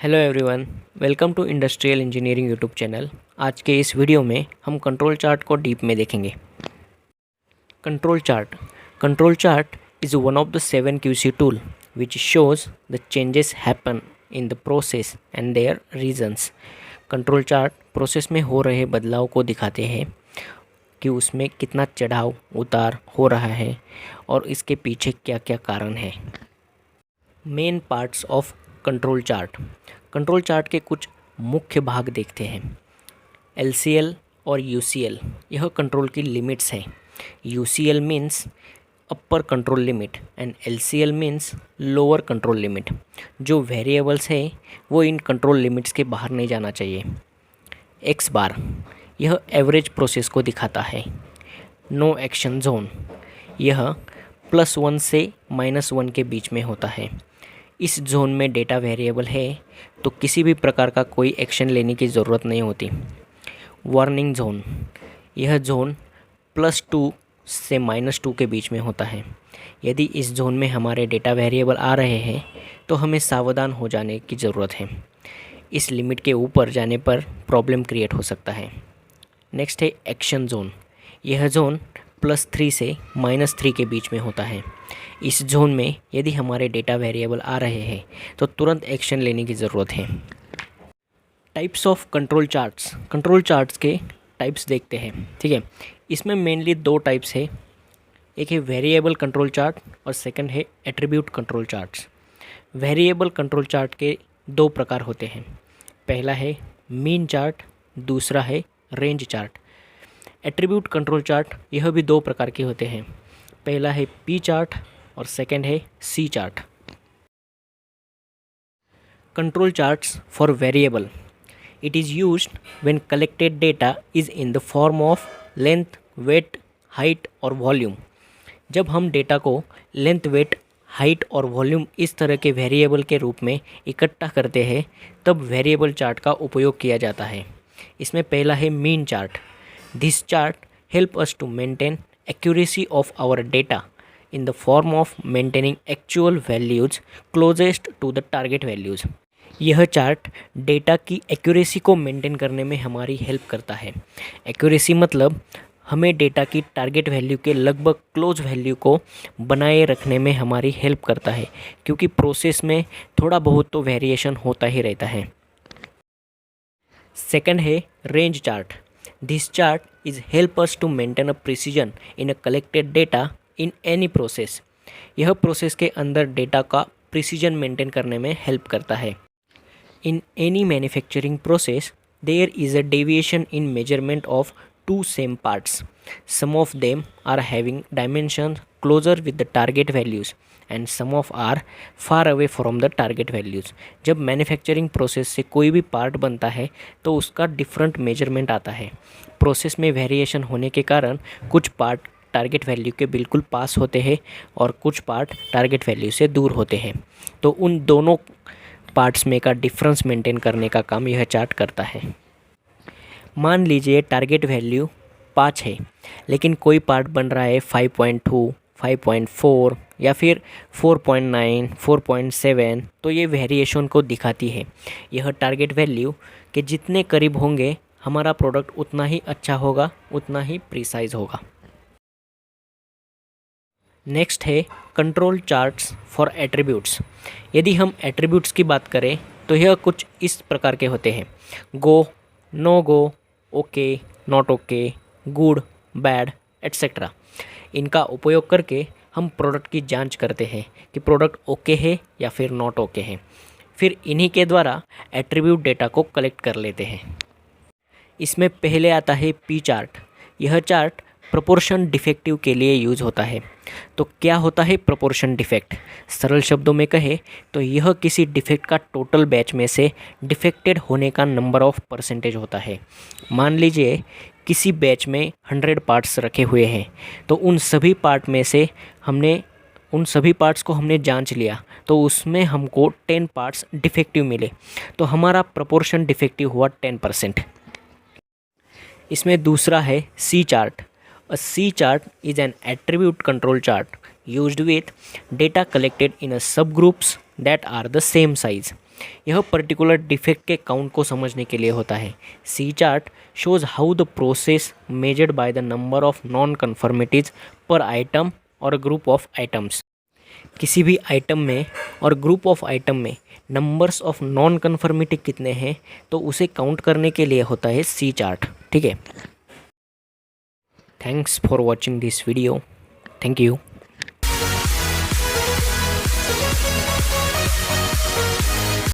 Hello everyone, welcome to industrial engineering YouTube channel. आज के इस वीडियो में हम कंट्रोल चार्ट को डीप में देखेंगे। Control chart is one of the 7 QC tool which shows the changes happen in the process and there reasons. Control chart process में हो रहे बदलाव को दिखाते हैं कि उसमें कितना चढ़ाव उतार हो रहा है और इसके पीछे क्या क्या कारण है। Main parts of control chart के कुछ मुख्य भाग देखते हैं। LCL और UCL यह कंट्रोल की लिमिट्स हैं। UCL means upper control limit and LCL means lower control limit. जो वेरिएबल्स है वो इन कंट्रोल लिमिट्स के बाहर नहीं जाना चाहिए। X बार यह एवरेज प्रोसेस को दिखाता है। नो एक्शन जोन यह +1 से -1 के बीच में होता है। इस जोन में डेटा वेरिएबल है तो किसी भी प्रकार का कोई एक्शन लेने की ज़रूरत नहीं होती। वार्निंग जोन यह जोन +2 से -2 के बीच में होता है। यदि इस जोन में हमारे डेटा वेरिएबल आ रहे हैं तो हमें सावधान हो जाने की ज़रूरत है। इस लिमिट के ऊपर जाने पर प्रॉब्लम क्रिएट हो सकता है। नेक्स्ट है एक्शन जोन। यह जोन +3 से -3 के बीच में होता है। इस जोन में यदि हमारे डेटा वेरिएबल आ रहे हैं तो तुरंत एक्शन लेने की ज़रूरत है। टाइप्स ऑफ कंट्रोल चार्ट्स के टाइप्स देखते हैं। ठीक है, इसमें मेनली 2 टाइप्स है। एक है वेरिएबल कंट्रोल चार्ट और सेकंड है attribute control charts. Variable control chart के 2 प्रकार होते हैं। पहला है मीन चार्ट, दूसरा है range chart. Attribute control chart यह भी 2 प्रकार के होते हैं। पहला है P चार्ट और सेकंड है C chart. Control charts for variable. It is used when collected data is in the form of length, weight, height और वॉल्यूम। जब हम डेटा को लेंथ, वेट, हाइट और वॉल्यूम इस तरह के वेरिएबल के रूप में इकट्ठा करते हैं तब वेरिएबल चार्ट का उपयोग किया जाता है। इसमें पहला है mean chart. This chart help us to maintain accuracy of our data in the form of maintaining actual values closest to the target values। यह चार्ट डेटा की एक्यूरेसी को मेंटेन करने में हमारी हेल्प करता है। एक्यूरेसी मतलब हमें डेटा की टारगेट वैल्यू के लगभग क्लोज वैल्यू को बनाए रखने में हमारी हेल्प करता है, क्योंकि प्रोसेस में थोड़ा बहुत तो वेरिएशन होता ही रहता है। सेकंड है range chart. This chart is help us to maintain a precision in a collected data in any process। यह प्रोसेस के अंदर डेटा का प्रिसीजन मेंटेन करने में हेल्प करता है। In any manufacturing process, there is a deviation in measurement of 2 same parts. Some of them are having dimensions closer with the target values and some of are far away from the target values। जब manufacturing process से कोई भी part बनता है तो उसका different measurement आता है। प्रोसेस में वेरिएशन होने के कारण कुछ पार्ट टारगेट वैल्यू के बिल्कुल पास होते हैं और कुछ पार्ट टारगेट वैल्यू से दूर होते हैं। तो उन दोनों पार्ट्स में का डिफरेंस मेंटेन करने का काम यह चार्ट करता है। मान लीजिए टारगेट वैल्यू 5 है लेकिन कोई पार्ट बन रहा है 5.2, 5.4 या फिर 4.9, 4.7, तो ये वेरिएशन को दिखाती है। यह टारगेट वैल्यू के जितने करीब होंगे हमारा प्रोडक्ट उतना ही अच्छा होगा, उतना ही प्रिसाइज होगा। नेक्स्ट है कंट्रोल चार्ट्स फॉर एट्रीब्यूट्स। यदि हम एट्रीब्यूट्स की बात करें तो यह कुछ इस प्रकार के होते हैं। Go, no go, okay, not okay, good, bad, etcetera. इनका उपयोग करके हम प्रोडक्ट की जांच करते हैं कि प्रोडक्ट ओके है या फिर नॉट ओके है। फिर इन्हीं के द्वारा एट्रीब्यूट डेटा को कलेक्ट कर लेते हैं। इसमें पहले आता है P चार्ट। यह चार्ट प्रोपोर्शन डिफेक्टिव के लिए यूज होता है। तो क्या होता है प्रोपोर्शन डिफेक्ट? सरल शब्दों में कहे तो यह किसी डिफेक्ट का टोटल बैच में से डिफेक्टेड होने का नंबर ऑफ परसेंटेज होता है। मान लीजिए किसी बैच में 100 पार्ट्स रखे हुए हैं तो उन सभी पार्ट्स को हमने जांच लिया तो उसमें हमको 10 पार्ट्स डिफेक्टिव मिले, तो हमारा प्रोपोर्शन डिफेक्टिव हुआ 10%। इसमें दूसरा है C chart. A C chart is an attribute control chart used with data collected in a subgroups that are the same size। यह पर्टिकुलर डिफेक्ट के काउंट को समझने के लिए होता है। C chart shows how the process measured by the number of non conformities per item और group of items. किसी भी आइटम में और ग्रुप ऑफ आइटम में नंबर्स ऑफ नॉन कन्फर्मिटी कितने हैं तो उसे काउंट करने के लिए होता है सी चार्ट। ठीक है, thanks for watching this video. Thank you.